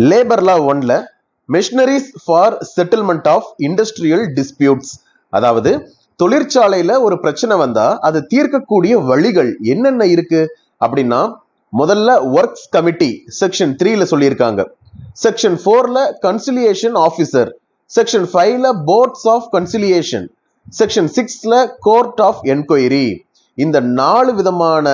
Labour law 1ல machineries for settlement of industrial disputes, அதாவது தொழிற்சாலையில ஒரு பிரச்சனை வந்தா அது தீர்க்கக்கூடிய வழிகள் என்னென்ன இருக்கு அப்படின்னா, முதல்ல ஒர்க்ஸ் கமிட்டி செக்ஷன் 3ல சொல்லியிருக்காங்க. செக்ஷன் 4ல கன்சிலியேஷன் ஆபீசர், செக்ஷன் 5ல போர்ட்ஸ் ஆஃப் கன்சிலியேஷன், செக்ஷன் 6ல கோர்ட் ஆஃப் என்கொயரி. இந்த 4 விதமான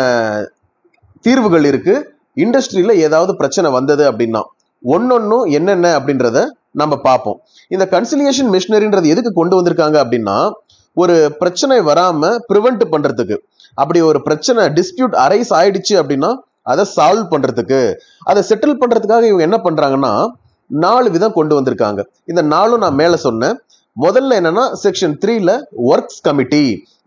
தீர்வுகள் இருக்கு. இண்டஸ்ட்ரியில ஏதாவது பிரச்சனை வந்தது அப்படின்னா ஒன்னொன்னும் என்னென்ன அப்படின்றத நம்ம பார்ப்போம். இந்த கன்சிலியேஷன் மிஷினரின்றது எதுக்கு கொண்டு வந்திருக்காங்க அப்படின்னா, ஒரு பிரச்சனை வராம பிரிவென்ட் பண்றதுக்கு. அப்படி ஒரு பிரச்சனை டிஸ்பியூட் அரைஸ் ஆயிடுச்சு அப்படின்னா அதை சால்வ் பண்றதுக்கு, அதை செட்டில் பண்றதுக்காக இவங்க என்ன பண்றாங்கன்னா 4 விதம் கொண்டு வந்திருக்காங்க. இந்த 4 நான் மேல சொன்னேன். முதல்ல என்னன்னா செக்ஷன் 3ல ஒர்க்ஸ் கமிட்டி,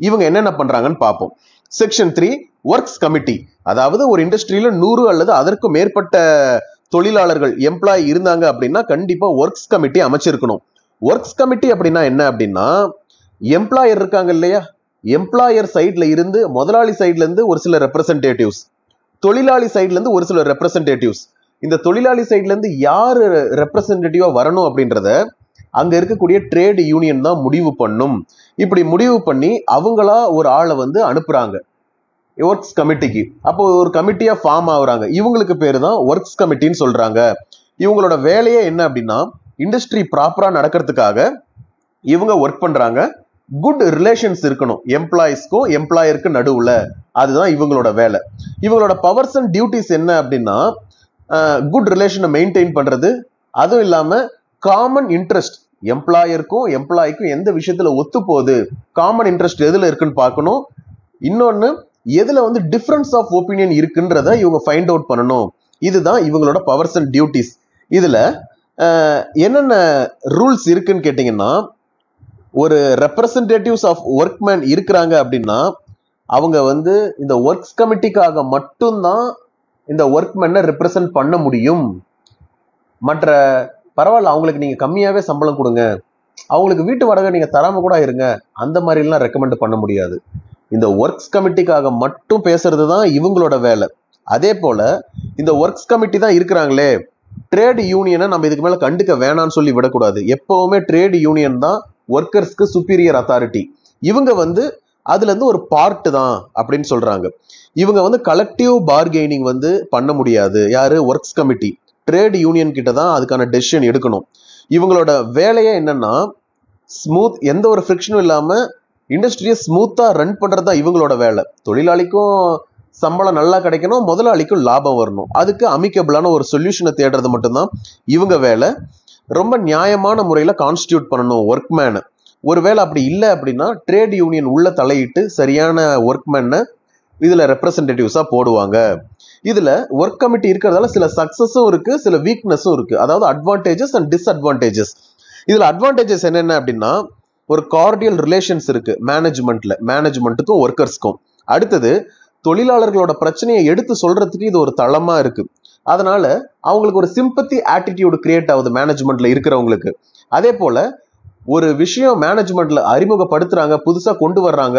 இவங்க என்னென்ன பண்றாங்கன்னு பார்ப்போம். செக்ஷன் 3 ஒர்க்ஸ் கமிட்டி, அதாவது ஒரு இண்டஸ்ட்ரியில 100 அல்லது அதற்கு மேற்பட்ட தொழிலாளர்கள் எம்ப்ளாயி இருந்தாங்க அப்படின்னா கண்டிப்பா ஒர்க்ஸ் கமிட்டி அமைச்சிருக்கணும். ஒர்க்ஸ் கமிட்டி அப்படின்னா என்ன அப்படின்னா, எம்ப்ளாயர் இருக்காங்க இல்லையா, எம்ப்ளாயர் சைட்ல இருந்து முதலாளி சைட்ல இருந்து ஒரு சில ரெப்ரசன்டேட்டிவ்ஸ், தொழிலாளி சைட்ல இருந்து ஒரு சில ரெப்ரசன்டேட்டிவ்ஸ். இந்த தொழிலாளி சைட்ல இருந்து யாரு ரெப்ரசன்டேட்டிவா வரணும் அப்படின்றத அங்க இருக்கக்கூடிய ட்ரேட் யூனியன் தான் முடிவு பண்ணும். இப்படி முடிவு பண்ணி அவங்களா ஒரு ஆளை அனுப்புறாங்க ஒர்க்ஸ் கமிட்டிக்கு. அப்போ ஒரு கமிட்டியா ஃபார்ம் ஆகுறாங்க. இவங்களுக்கு பேரு தான் ஒர்க்ஸ் கமிட்டின்னு சொல்றாங்க. இவங்களோட வேலையே என்ன அப்படின்னா, இண்டஸ்ட்ரி ப்ராப்பரா நடக்கிறதுக்காக இவங்க ஒர்க் பண்றாங்க. குட் ரிலேஷன்ஸ் இருக்கணும் எம்ப்ளாயிஸ்க்கும் எம்ப்ளாயருக்கு நடுவுல, அதுதான் இவங்களோட வேலை. இவங்களோட பவர்ஸ் அண்ட் டியூட்டிஸ் என்ன அப்படின்னா, குட் ரிலேஷனை மெயின்டைன் பண்றது, அதுவும் இல்லாம காமன் இன்ட்ரெஸ்ட், எம்ப்ளாயருக்கும் எம்ப்ளாய்க்கும் எந்த விஷயத்துல ஒத்து போகுது, காமன் இன்ட்ரெஸ்ட் எதுல இருக்குன்னு பார்க்கணும். இன்னொன்னு, எதுல டிஃபரன்ஸ் ஆஃப் ஒப்பீனியன் இருக்குன்றத இவங்க ஃபைண்ட் அவுட் பண்ணணும். இதுதான் இவங்களோட பவர்ஸ் அண்ட் டியூட்டிஸ். இதுல என்னென்ன ரூல்ஸ் இருக்குன்னு கேட்டீங்கன்னா, ஒரு ரெப்ரசன்டேட்டிவ்ஸ் ஆஃப் ஒர்க்மேன் இருக்கிறாங்க அப்படின்னா அவங்க இந்த ஒர்க்ஸ் கமிட்டிக்காக மட்டும்தான் இந்த ஒர்க்மேனை ரெப்ரசன்ட் பண்ண முடியும். மற்ற பரவாயில்ல அவங்களுக்கு நீங்க கம்மியாவே சம்பளம் கொடுங்க, அவங்களுக்கு வீட்டு வாடகை நீங்க தராம கூட இருங்க, அந்த மாதிரி எல்லாம் ரெக்கமெண்ட் பண்ண முடியாது. இந்த ஒர்க்ஸ் கமிட்டிக்காக மட்டும் பேசுறது தான் இவங்களோட வேலை. அதே போல இந்த ஒர்க்ஸ் கமிட்டி தான் இருக்கிறாங்களே, ட்ரேட் யூனியனை நம்ம இதுக்கு மேல கண்டுக்க வேணாம்னு சொல்லி விடக்கூடாது. எப்பவுமே ட்ரேட் யூனியன் தான் ஒர்க்கர்ஸ்க்கு சுப்பீரியர் அத்தாரிட்டி. இவங்க அதுல இருந்து ஒரு பார்ட் தான் அப்படின்னு சொல்றாங்க. இவங்க கலெக்டிவ் பார்கெனிங் பண்ண முடியாது. யாரு? Works committee. ட்ரேட் யூனியன் கிட்ட தான் அதுக்கான டெசிஷன் எடுக்கணும். இவங்களோட வேலையே என்னன்னா, ஸ்மூத், எந்த ஒரு ஃப்ரிக்ஷனும் இல்லாம இண்டஸ்ட்ரியை ஸ்மூத்தா ரன் பண்றதா இவங்களோட வேலை. தொழிலாளிக்கும் சம்பளம் நல்லா கிடைக்கணும், முதலாளிக்கும் லாபம் வரணும். அதுக்கு அமிக்கபிளான ஒரு சொல்யூஷனை தேடுறது மட்டும்தான் இவங்க வேலை. ரொம்ப நியாயமான முறையில கான்ஸ்டியூட் பண்ணணும் ஒர்க்மேனை. ஒருவேளை அப்படி இல்லை அப்படின்னா ட்ரேட் யூனியன் உள்ள தலையிட்டு சரியான ஒர்க்மேனை இதுல ரெப்ரசன்டேட்டிவ்ஸா போடுவாங்க. இதுல ஒர்க் கமிட்டி இருக்கிறதால சில சக்சஸும் இருக்கு, சில வீக்னஸும் இருக்கு. அதாவது அட்வான்டேஜஸ் அண்ட் டிஸ்அட்வான்டேஜஸ். இதுல அட்வான்டேஜஸ் என்னென்ன அப்படின்னா, ஒரு கார்டியல் ரிலேஷன்ஸ் இருக்கு மேனேஜ்மெண்ட்ல, மேனேஜ்மெண்ட்டுக்கும் ஒர்க்கர்ஸ்க்கும். அடுத்தது, தொழிலாளர்களோட பிரச்சனையை எடுத்து சொல்றதுக்கு இது ஒரு தளமா இருக்கு. அதனால அவங்களுக்கு ஒரு சிம்பத்தி ஆட்டிடியூட் கிரியேட் ஆகுது மேனேஜ்மெண்ட்ல இருக்கிறவங்களுக்கு. அதே போல ஒரு விஷயம் மேனேஜ்மெண்ட்ல அறிமுகப்படுத்துறாங்க, புதுசா கொண்டு வர்றாங்க,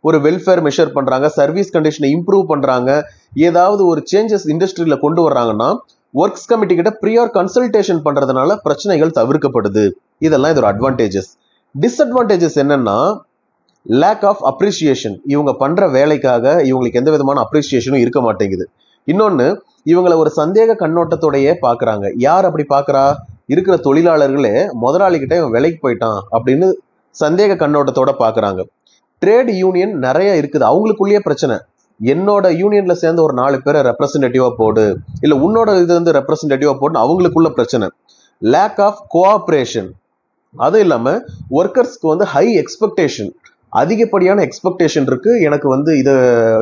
ஒரு வெல்ஃபேர் மெஷர் பண்றாங்க, சர்வீஸ் கண்டிஷனை இம்ப்ரூவ் பண்றாங்க, ஏதாவது ஒரு சேஞ்சஸ் இண்டஸ்ட்ரியில கொண்டு வர்றாங்கன்னா ஒர்க்ஸ் கமிட்டி கிட்ட ப்ரியார் கன்சல்டேஷன் பண்றதுனால பிரச்சனைகள் தவிர்க்கப்படுது. இதெல்லாம் இதோட அட்வான்டேஜஸ். டிஸ்அட்வான்டேஜஸ் என்னன்னா, லேக் ஆஃப் அப்ரிசியேஷன். இவங்க பண்ற வேலைக்காக இவங்களுக்கு எந்த விதமான அப்ரிசியேஷனும் இருக்க மாட்டேங்குது. இன்னொன்னு, இவங்களை ஒரு சந்தேக கண்ணோட்டத்தோடையே பாக்குறாங்க. யார் அப்படி பாக்குறா? இருக்கிற தொழிலாளர்களே முதலாளி கிட்ட இவன் விலைக்கு போயிட்டான் அப்படின்னு சந்தேக கண்ணோட்டத்தோட பாக்குறாங்க. ட்ரேட் யூனியன் நிறைய இருக்குது, அவங்களுக்குள்ளேயே பிரச்சனை. என்னோட யூனியன்ல சேர்ந்த ஒரு 4 பேரை ரெப்ரசன்டேட்டிவா போடு, இல்ல உன்னோட இது ரெப்ரசன்டேட்டிவா போடு, அவங்களுக்குள்ள பிரச்சனை. Lack of cooperation. அதுவும் இல்லாம ஒர்க்கர்ஸ்க்கு ஹை எக்ஸ்பெக்டேஷன், அதிகப்படியான எக்ஸ்பெக்டேஷன் இருக்கு. எனக்கு இதை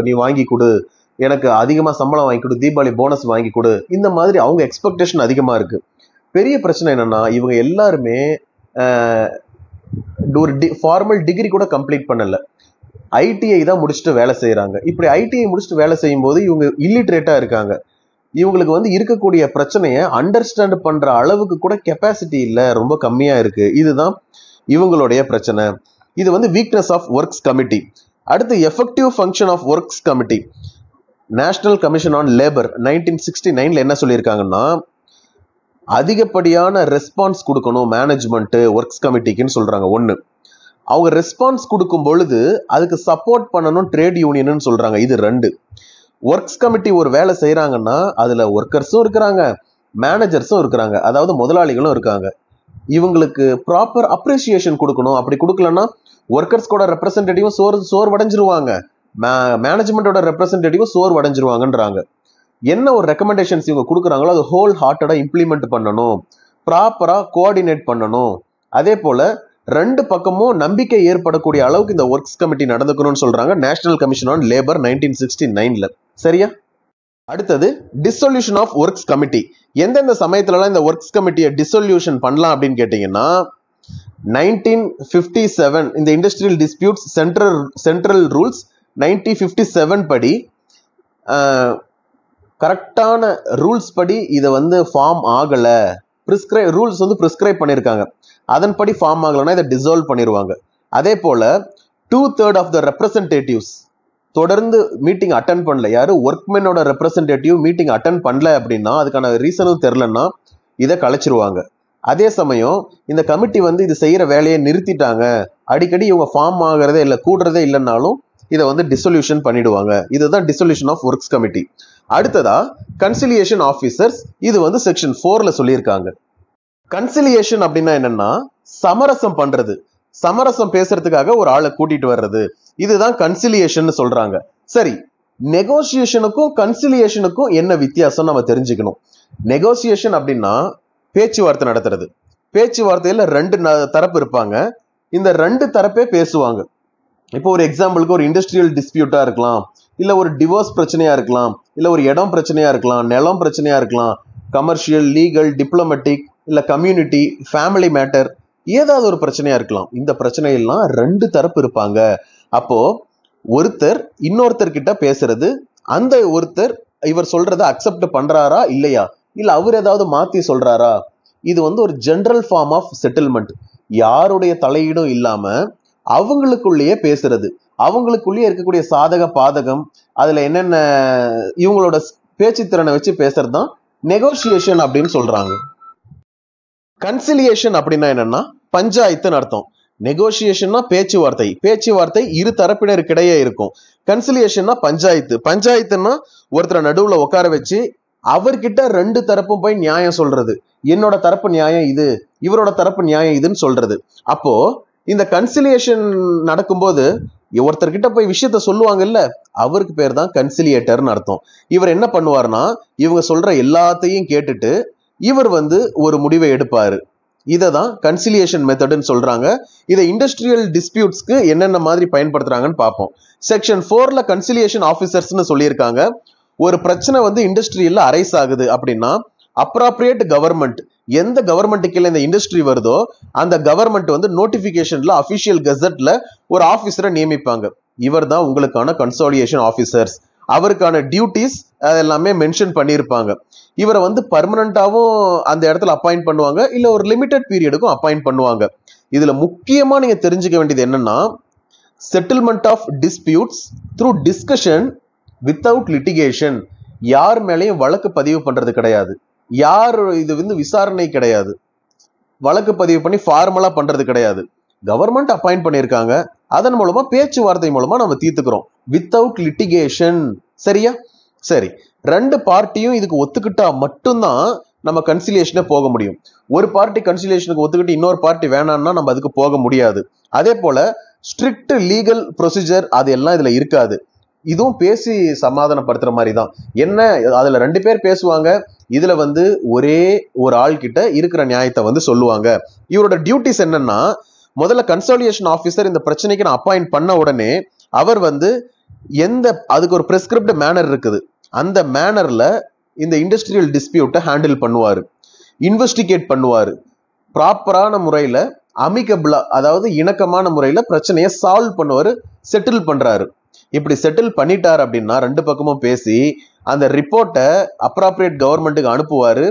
நீ வாங்கி கொடு, எனக்கு அதிகமா சம்பளம் வாங்கி கொடு, தீபாவளி போனஸ் வாங்கி கொடு, இந்த மாதிரி அவங்க எக்ஸ்பெக்டேஷன் அதிகமா இருக்கு. பெரிய பிரச்சனை என்னன்னா, இவங்க எல்லாருமே ஒரு ஃபார்மல் டிகிரி கூட கம்ப்ளீட் பண்ணல, ஐடிஐ தான் முடிச்சுட்டு வேலை செய்யறாங்க. இப்படி ஐடிஐ முடிச்சுட்டு வேலை செய்யும் போது இவங்க இல்லிட்ரேட்டா இருக்காங்க. இவங்களுக்கு இருக்கக்கூடிய பிரச்சனையை அண்டர்ஸ்டாண்ட் பண்ற அளவுக்கு கூட கெப்பாசிட்டி இல்ல, ரொம்ப கம்மியா இருக்கு. இதுதான் இவங்களுடைய பிரச்சனை. இது வீக்னஸ் ஆஃப் ஒர்க்ஸ் கமிட்டி. அடுத்து, effective function of works committee. National commission on labour 1969ல என்ன சொல்லியிருக்காங்கன்னா, அதிகப்படியான ரெஸ்பான்ஸ் கொடுக்கணும் மேனேஜ்மெண்ட் ஒர்க்ஸ் கமிட்டிக்குன்னு சொல்றாங்க. ஒண்ணு, அவங்க ரெஸ்பான்ஸ் கொடுக்கும் பொழுது அதுக்கு சப்போர்ட் பண்ணணும் ட்ரேட் யூனியன் சொல்றாங்க. இது ரெண்டு. ஒர்க்ஸ் கமிட்டி ஒரு வேலை செய்யறாங்கன்னா அதுல ஒர்க்கர்ஸும் இருக்கிறாங்க, மேனேஜர்ஸும் இருக்கிறாங்க, அதாவது முதலாளிகளும் இருக்காங்க. இவங்களுக்கு ப்ராப்பர் அப்ரிசியேஷன் கொடுக்கணும். அப்படி கொடுக்கலன்னா ஒர்க்கர்ஸ்கோட ரெப்ரசன்டேட்டிவும் சோர்வடைஞ்சிருவாங்க, மேனேஜ்மெண்டோட ரெப்ரசன்டேட்டிவும் சோர்வடைஞ்சிருவாங்கன்றாங்க. என்ன ஒரு ரெக்கமெண்டேஷன்ஸ் இவங்க கொடுக்குறாங்களோ அது ஹோல் ஹார்ட்டடா இம்ப்ளிமெண்ட் பண்ணணும், ப்ராப்பரா கோஆர்டினேட் பண்ணணும். அதே போல ரெண்டு பக்கமும் நம்பிக்கை ஏற்படக்கூடிய அளவுக்கு இந்த ஒர்க்ஸ் கமிட்டி நடந்துக்கணும்னு சொல்றாங்க நேஷனல் கமிஷன் ஆன் லேபர் 1969ல. சரியா? அடுத்தது டிசொல்யூஷன் ஆஃப் ஒர்க்ஸ் கமிட்டி. எந்தெந்த சமயத்துலலாம் இந்த ஒர்க்ஸ் கமிட்டியை டிசொல்யூஷன் பண்ணலாம் அப்படின்னு கேட்டீங்கன்னா 1957 இந்த இண்டஸ்ட்ரியல் டிஸ்பியூட்ஸ் சென்ட்ரல் ரூல்ஸ் 1957 படி கரெக்டான ரூல்ஸ் படி இதை ஃபார்ம் ஆகல, ரூல்ஸ் பிரிஸ்கிரைப் பண்ணியிருக்காங்க, அதன்படி ஃபார்ம் ஆகலன்னா இதை டிசால்வ் பண்ணிடுவாங்க. அதே போல 2/3 ஆஃப் த ரெப்ரசன்டேட்டிவ்ஸ் தொடர்ந்து மீட்டிங் அட்டன் பண்ணல, யாரு ஒர்க்மெனோட ரெப்ரசன்டேட்டிவ் மீட்டிங் அட்டன் பண்ணல அப்படின்னா அதுக்கான ரீசனும் தெரிலன்னா இதை கலைச்சிருவாங்க. அதே சமயம் இந்த கமிட்டி இது செய்யற வேலையை நிறுத்திட்டாங்க, அடிக்கடி இவங்க ஃபார்ம் ஆகிறதே இல்லை கூடுறதே இல்லைன்னாலும் இதை டிசொல்யூஷன் பண்ணிடுவாங்க. இதுதான் டிசொல்யூஷன் ஆஃப் ஒர்க்ஸ் கமிட்டி. அடுத்ததா கன்சிலியேஷன் ஆபீசர்ஸ். இது செக்ஷன் 4ல சொல்லியிருக்காங்க. கன்சிலியேஷன் அப்படின்னா என்னன்னா சமரசம் பண்றது, சமரசம் பேசுறதுக்காக ஒரு ஆளை கூட்டிட்டு வர்றது, இதுதான் கன்சிலியேஷன் சொல்றாங்க. சரி, நெகோசியேஷனுக்கும் கன்சிலியேஷனுக்கும் என்ன வித்தியாசம் நம்ம தெரிஞ்சுக்கணும். நெகோசியேஷன் அப்படின்னா பேச்சுவார்த்தை நடத்துறது. பேச்சுவார்த்தையில ரெண்டு தரப்பு இருப்பாங்க, இந்த ரெண்டு தரப்பே பேசுவாங்க. இப்போ ஒரு எக்ஸாம்பிளுக்கு ஒரு இண்டஸ்ட்ரியல் டிஸ்பியூட்டா இருக்கலாம், இல்ல ஒரு டிவோர்ஸ் பிரச்சனையா இருக்கலாம், இல்ல ஒரு இடம் பிரச்சனையா இருக்கலாம், நிலம் பிரச்சனையா இருக்கலாம், கமர்ஷியல், லீகல், டிப்ளமேட்டிக், இல்ல கம்யூனிட்டி, ஃபேமிலி மேட்டர், ஏதாவது ஒரு பிரச்சனையா இருக்கலாம். இந்த பிரச்சனையெல்லாம் ரெண்டு தரப்பு இருப்பாங்க. அப்போ ஒருத்தர் இன்னொருத்தர் கிட்ட பேசுறது, அந்த ஒருத்தர் இவர் சொல்றதை அக்செப்ட் பண்றாரா இல்லையா, இல்ல அவர் ஏதாவது மாத்தி சொல்றாரா, இது ஒரு ஜெனரல் ஃபார்ம் ஆஃப் செட்டில்மெண்ட். யாருடைய தலையீடும் இல்லாம அவங்களுக்குள்ளேயே பேசுறது, அவங்களுக்குள்ளேயே இருக்கக்கூடிய சாதக பாதகம், அதுல என்னென்ன இவங்களோட பேச்சு திறனை வச்சு பேசுறது தான் நெகோசியேஷன் அப்படின்னு சொல்றாங்க. கன்சிலியேஷன் அப்படின்னா என்னன்னா பஞ்சாயத்துன்னு அர்த்தம். நெகோசியேஷன்னா பேச்சுவார்த்தை, பேச்சுவார்த்தை இரு தரப்பினருக்கிடையே இருக்கும். கன்சிலியேஷன்னா பஞ்சாயத்து, பஞ்சாயத்துன்னா ஒருத்தரை நடுவுல உட்கார வச்சு அவர்கிட்ட ரெண்டு தரப்பும் போய் நியாயம் சொல்றது, என்னோட தரப்பு நியாயம் இது, இவரோட தரப்பு நியாயம் இதுன்னு சொல்றது. அப்போ இந்த கன்சிலியேஷன் நடக்கும்போது ஒருத்தர்கிட்ட போய் விஷயத்த சொல்லுவாங்கல்ல, அவருக்கு பேர் தான் கன்சிலியேட்டர்னு அர்த்தம். இவர் என்ன பண்ணுவார்னா இவங்க சொல்ற எல்லாத்தையும் கேட்டுட்டு இவர் ஒரு முடிவை எடுப்பாரு. இதை தான் கன்சிலியேஷன் மெத்தட்னு சொல்றாங்க. இதை இண்டஸ்ட்ரியல் டிஸ்பியூட்ஸ்க்கு என்னென்ன மாதிரி பயன்படுத்துறாங்கன்னு பார்ப்போம். செக்ஷன் 4ல கன்சிலியேஷன் ஆபீசர்ஸ்னு சொல்லியிருக்காங்க. ஒரு பிரச்சனை இண்டஸ்ட்ரியில அரைஸ் ஆகுது அப்படின்னா அப்ராப்ரியேட் கவர்மெண்ட், எந்த கவர்மெண்ட் கீழே இந்த இண்டஸ்ட்ரி வருதோ அந்த கவர்மெண்ட் நோட்டிபிகேஷன்ல அபிஷியல் கெசட்ல ஒரு ஆபீசரை நியமிப்பாங்க. இவர் தான் உங்களுக்கான கன்சாலிடேஷன் ஆபீசர்ஸ். அவருக்கான டியூட்டிஸ் அதெல்லாமே மென்ஷன் பண்ணியிருப்பாங்க. இவரை பர்மனண்டாவும் அந்த இடத்துல அப்பாயிண்ட் பண்ணுவாங்க, இல்ல ஒரு லிமிடெட் பீரியடுக்கும் அப்பாயிண்ட் பண்ணுவாங்க. இதுல முக்கியமா நீங்க தெரிஞ்சுக்க வேண்டியது என்னன்னா settlement of disputes through discussion without litigation. யார் மேலேயும் வழக்கு பதிவு பண்றது கிடையாது, யார் இது விசாரணை கிடையாது, வழக்கு பதிவு பண்ணி ஃபார்மலா பண்றது கிடையாது. கவர்மெண்ட் அப்பாயிண்ட் பண்ணியிருக்காங்க, அதன் மூலமா பேச்சுவார்த்தை மூலமா நம்ம தீர்த்துக்கிறோம் வித்தவுட் லிட்டிகேஷன். சரியா? சரி, ரெண்டு பார்ட்டியும் இதுக்கு ஒத்துக்கிட்டா மட்டும்தான் நம்ம கன்சிலியேஷனே போக முடியும். ஒரு பார்ட்டி கன்சிலியேஷனுக்கு ஒத்துக்கிட்டு இன்னொரு பார்ட்டி வேணாம்னா நம்ம அதுக்கு போக முடியாது. அதே போல ஸ்ட்ரிக்ட் லீகல் ப்ரொசீஜர் அது எல்லாம் இதுல இருக்காது. இதுவும் பேசி சமாதானப்படுத்துற மாதிரி தான். என்ன, அதுல ரெண்டு பேர் பேசுவாங்க, இதுல ஒரே ஒரு ஆள் கிட்ட இருக்கிற நியாயத்தை சொல்லுவாங்க. இவரோட டியூட்டிஸ் என்னன்னா, முதல்ல கன்சாலிடேஷன் ஆபீசர் இந்த பிரச்சனைக்கு நான் அப்பாயிண்ட் பண்ண உடனே அவர் அதுக்கு ஒரு பிரெஸ்கிரிப்ட் மேனர் இருக்குது, அந்த மேனர்ல இந்த இண்டஸ்ட்ரியல் டிஸ்பியூட்டை ஹேண்டில் பண்ணுவாரு, இன்வெஸ்டிகேட் பண்ணுவாரு, ப்ராப்பரான முறையில அமிகபிளா அதாவது இணக்கமான முறையில பிரச்சனையை சால்வ் பண்ணுவாரு, செட்டில் பண்றாரு. இப்படி செட்டில் பண்ணிட்டார் அப்படின்னா ரெண்டு பக்கமும் பேசி அந்த ரிப்போர்ட்டை அப்ராப்ரியேட் கவர்மெண்ட்டுக்கு அனுப்புவாரு.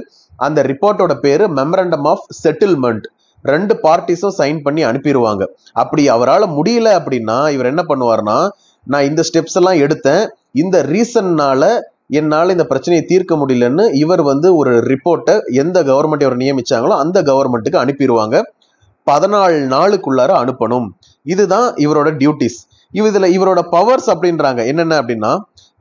அந்த ரிப்போர்ட்டோட பேரு மெமரண்டம் ஆஃப் செட்டில்மெண்ட். ரெண்டு பார்ட்டிஸும் சைன் பண்ணி அனுப்பிடுவாங்க. அப்படி அவரால் முடியல அப்படின்னா இவர் என்ன பண்ணுவார்னா, நான் இந்த ஸ்டெப்ஸ் எல்லாம் எடுத்தேன், இந்த ரீசன்னால என்னால் இந்த பிரச்சனையை தீர்க்க முடியலன்னு இவர் வந்து ஒரு ரிப்போர்ட்டை எந்த கவர்மெண்ட் இவர் நியமிச்சாங்களோ அந்த கவர்மெண்ட்டுக்கு அனுப்பிடுவாங்க. 14 நாளுக்குள்ளார அனுப்பணும். இதுதான் இவரோட டியூட்டிஸ். இதுல இவரோட பவர்ஸ் அப்படின்றாங்க என்னென்ன அப்படின்னா,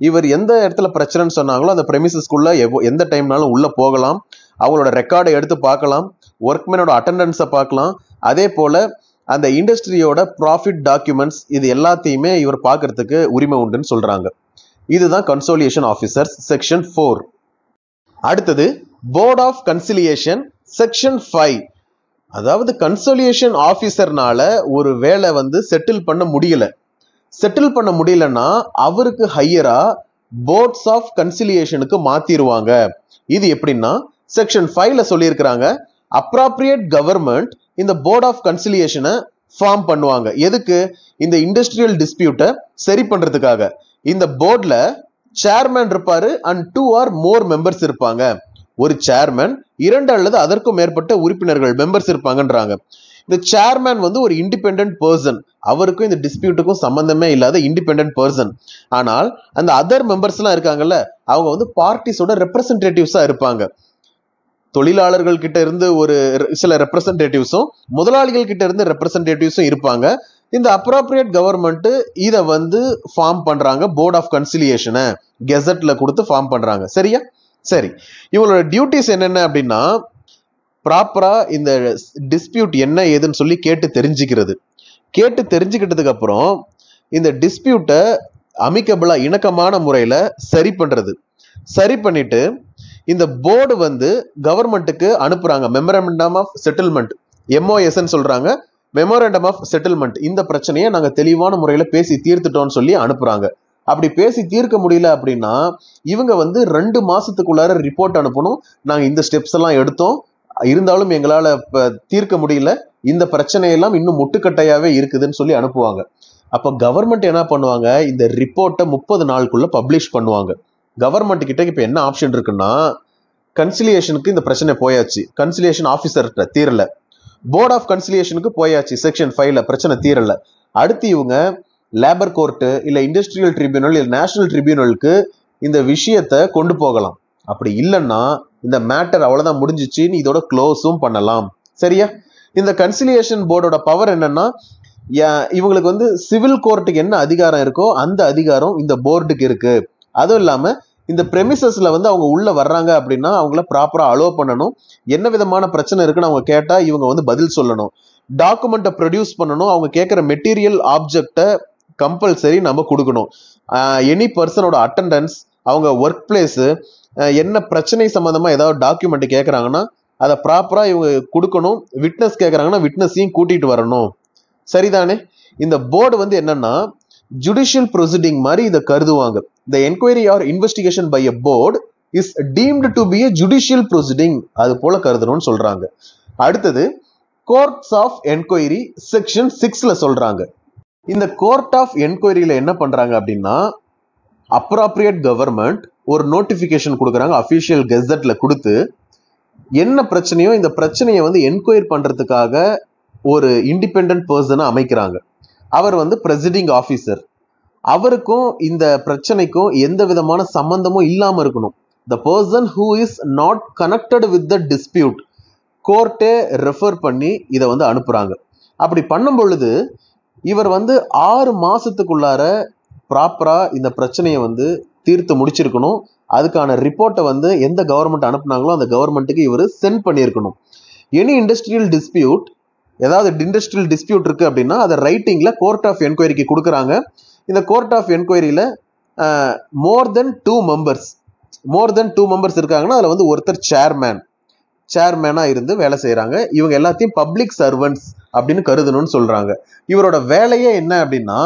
இவர் எந்த இடத்துல பிரச்சனைன்னு சொன்னாங்களோ அந்த பிரெமிசஸ்க்குள்ள எந்த டைம்னாலும் உள்ள போகலாம், அவங்களோட ரெக்கார்டை எடுத்து பார்க்கலாம், ஒர்க்மேனோட அட்டெண்டன்ஸை பார்க்கலாம், அதே போல அந்த இண்டஸ்ட்ரியோட ப்ராஃபிட் டாக்குமெண்ட்ஸ் இது எல்லாத்தையுமே இவர் பார்க்கறதுக்கு உரிமை உண்டுன்னு சொல்றாங்க. இதுதான் கன்சோலியேஷன் ஆஃபீஸர்ஸ் செக்ஷன் 4. அடுத்தது போர்ட் ஆஃப் கன்சிலியேஷன் செக்ஷன் 5. அதாவது கன்சோலியேஷன் ஆஃபீஸர்னால ஒரு வேலை வந்து செட்டில் பண்ண முடியலன்னா அவருக்கு ஹையரா போர்ட்ஸ் ஆஃப் கன்சிலியேஷனுக்கு மாத்திருவாங்க. இது எப்படின்னா செக்ஷன் 5ல சொல்லியிருக்கிறாங்க, அப்ராப்ரியேட் கவர்மெண்ட் இந்த போர்ட் ஆஃப் கன்சிலியேஷனை ஃபார்ம் பண்ணுவாங்க. எதுக்கு? இந்த இண்டஸ்ட்ரியல் டிஸ்பியூட்டை சரி பண்றதுக்காக. இந்த போர்ட்ல சேர்மேன் இருப்பாரு அண்ட் 2 or more மெம்பர்ஸ் இருப்பாங்க. ஒரு சேர்மேன் 2 அல்லது அதற்கும் மேற்பட்ட உறுப்பினர்கள் மெம்பர்ஸ் இருப்பாங்கன்றாங்க. இந்த சேர்மேன் வந்து ஒரு இண்டிபெண்டன்ட் பர்சன், அவருக்கும் இந்த டிஸ்பியூட்டுக்கும் சம்பந்தமே இல்லாத இண்டிபெண்டன்ட் பர்சன். ஆனால் அந்த அதர் மெம்பர்ஸ் எல்லாம் இருக்காங்கல்ல, அவங்க வந்து பார்ட்டிஸோட ரெப்ரசன்டேட்டிவ்ஸா இருப்பாங்க. தொழிலாளர்கள் கிட்ட இருந்து ஒரு சில ரெப்ரசன்டேட்டிவ்ஸும் முதலாளிகள் கிட்ட இருந்து ரெப்ரசன்டேட்டிவ்ஸும் இருப்பாங்க. இந்த அப்ராப்ரியேட் கவர்மெண்ட் இதை வந்து ஃபார்ம் பண்றாங்க, போர்ட் ஆஃப் கன்சிலியேஷனை கெசட்ல கொடுத்து ஃபார்ம் பண்றாங்க. சரியா? சரி, இவங்களோட டியூட்டிஸ் என்னென்ன அப்படின்னா, ப்ராப்பரா இந்த டிஸ்பியூட் என்ன ஏதுன்னு சொல்லி கேட்டு தெரிஞ்சுக்கிட்டதுக்கு அப்புறம் இந்த டிஸ்பியூட்டை அமிக்கபிளா இணக்கமான முறையில சரி பண்ணிட்டு இந்த போர்டு வந்து கவர்மெண்ட்டுக்கு அனுப்புறாங்க. மெமரண்டம் ஆஃப் செட்டில்மெண்ட், MOS சொல்றாங்க, மெமோரண்டம் ஆஃப் செட்டில்மெண்ட். இந்த பிரச்சனையை நாங்க தெளிவான முறையில பேசி தீர்த்துட்டோம்னு சொல்லி அனுப்புறாங்க. அப்படி பேசி தீர்க்க முடியல அப்படின்னா இவங்க வந்து 2 மாசத்துக்குள்ளார ரிப்போர்ட் அனுப்பணும். நாங்க இந்த ஸ்டெப்ஸ் எல்லாம் எடுத்தோம், இருந்தாலும் எங்களால தீர்க்க முடியல, இந்த பிரச்சனையெல்லாம் இன்னும் முட்டுக்கட்டையாவே இருக்குதுன்னு சொல்லி அனுப்புவாங்க. அப்ப கவர்மெண்ட் என்ன பண்ணுவாங்க, இந்த ரிப்போர்ட்டை 30 நாளுக்குள்ள பப்ளிஷ் பண்ணுவாங்க. கவர்மெண்ட் கிட்ட இப்ப என்ன ஆப்ஷன் இருக்குன்னா, கன்சிலியேஷனுக்கு இந்த பிரச்சனை போயாச்சு, கன்சிலியேஷன் ஆபீசர் தீரல, போர்ட் ஆஃப் கன்சிலியேஷனுக்கு போயாச்சு, செக்ஷன் 5ல பிரச்சனை தீரல, அடுத்து இவங்க லேபர் கோர்ட்டு இல்ல இண்டஸ்ட்ரியல் ட்ரிபியூனல் இல்ல நேஷனல் ட்ரிபியூனலுக்கு இந்த விஷயத்தை கொண்டு போகலாம். அப்படி இல்லைன்னா இந்த மேட்டர் அவ்வளவுதான் முடிஞ்சிச்சுன்னு இதோட க்ளோஸும் பண்ணலாம். சரியா? இந்த கன்சிலியேஷன் போர்டோட பவர் என்னன்னா, இவங்களுக்கு வந்து சிவில் கோர்ட்டுக்கு என்ன அதிகாரம் இருக்கோ அந்த அதிகாரம் இந்த போர்டுக்கு இருக்கு. அதுவும் இல்லாம இந்த பிரெமிசஸ்ல வந்து அவங்க உள்ள வர்றாங்க அப்படின்னா அவங்கள ப்ராப்பரா அலோ பண்ணணும். என்ன விதமான பிரச்சனை இருக்குன்னு அவங்க கேட்டா இவங்க வந்து பதில் சொல்லணும். டாக்குமெண்ட்டை ப்ரொடியூஸ் பண்ணணும். அவங்க கேட்கிற மெட்டீரியல் ஆப்ஜெக்டை கம்பல்சரி நம்ம கொடுக்கணும். எனி பர்சனோட அட்டெண்டன்ஸ், அவங்க ஒர்க் பிளேஸ், என்ன பிரச்சனை சம்பந்தமா ஏதாவது டாக்குமெண்ட் கேட்கறாங்கன்னா அதை ப்ராப்பரா இவங்க கொடுக்கணும். விட்னஸ் கேட்கறாங்கன்னா விட்னஸையும் கூட்டிட்டு வரணும். சரிதானே? இந்த போர்டு வந்து என்னன்னா ஜுடிஷியல் ப்ரொசீடிங் மாதிரி இதை கருதுவாங்க. The enquiry or investigation by a board is deemed to be a judicial proceeding. அது போல கருதணும்னு சொல்றாங்க. அடுத்தது கோர்ட்ஸ் ஆஃப் என்கொயரி செக்ஷன் 6ல சொல்றாங்க. இந்த கோர்ட் ஆஃப் என்கொயரியில என்ன பண்றாங்க அப்படின்னா, அப்ராப்ரியேட் கவர்மெண்ட் ஒரு நோட்டிபிகேஷன் கொடுக்குறாங்க, அபிஷியல் கெசட்ல கொடுத்து என்ன பிரச்சனையோ இந்த பிரச்சனையை வந்து என்கொயர் பண்றதுக்காக ஒரு இண்டிபெண்டன்ட் பர்சனை அமைக்கிறாங்க. அவர் வந்து பிரசிடிங் ஆஃபீஸர். அவருக்கும் இந்த பிரச்சனைக்கும் எந்த விதமான சம்பந்தமும் இல்லாம இருக்கணும். The person who is not connected with the dispute, கோர்ட்டே ரெஃபர் பண்ணி இதை வந்து அனுப்புறாங்க. அப்படி பண்ணும் பொழுது இவர் வந்து 6 மாசத்துக்குள்ளார ப்ராப்பரா இந்த பிரச்சனையை வந்து தீர்த்து முடிச்சிருக்கணும். அதுக்கான ரிப்போர்ட்டை வந்து எந்த கவர்மெண்ட் அனுப்புனாங்களோ அந்த கவர்மெண்ட்டுக்கு இவர் சென்ட் பண்ணியிருக்கணும். எனி இண்டஸ்ட்ரியல் டிஸ்பியூட், ஏதாவது இண்டஸ்ட்ரியல் டிஸ்பியூட் இருக்கு அப்படின்னா அதை ரைட்டிங்ல கோர்ட் ஆஃப் என்கொயரிக்கு கொடுக்குறாங்க. இந்த கோர்ட் ஆஃப் என்கொயரியில மோர் தென் டூ மெம்பர்ஸ் இருக்காங்கன்னா அதுல வந்து ஒருத்தர் சேர்மேனா இருந்து வேலை செய்யறாங்க. இவங்க எல்லாத்தையும் பப்ளிக் சர்வன்ட்ஸ் அப்படின்னு கருதணும்னு சொல்றாங்க. இவரோட வேலையே என்ன அப்படின்னா,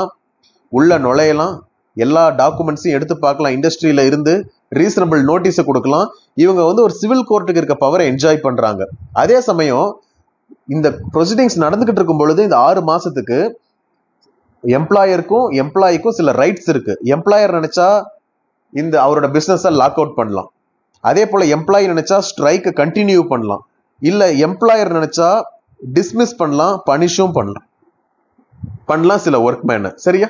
உள்ள நுழையலாம், எல்லா டாக்குமெண்ட்ஸையும் எடுத்து பார்க்கலாம், இண்டஸ்ட்ரியில இருந்து ரீசனபிள் நோட்டீஸை கொடுக்கலாம். இவங்க வந்து ஒரு சிவில் கோர்ட்டுக்கு இருக்க பவரை என்ஜாய் பண்றாங்க. அதே சமயம் இந்த ப்ரொசீடிங்ஸ் நடந்துகிட்டு இருக்கும் பொழுது இந்த 6 மாசத்துக்கு எம்ப்ளாய்க்கும் சில ரைட்ஸ் இருக்கு. எம்ப்ளாயர் நினைச்சா இந்த அவரோட பிசினஸ் லாக் அவுட் பண்ணலாம். அதே போல எம்ப்ளாயி நினைச்சா ஸ்ட்ரைக்கை கண்டினியூ பண்ணலாம். இல்ல எம்ப்ளாயர் நினைச்சா டிஸ்மிஸ் பண்ணலாம், பனிஷும் பண்ணலாம் சில ஒர்க்மேனை. சரியா?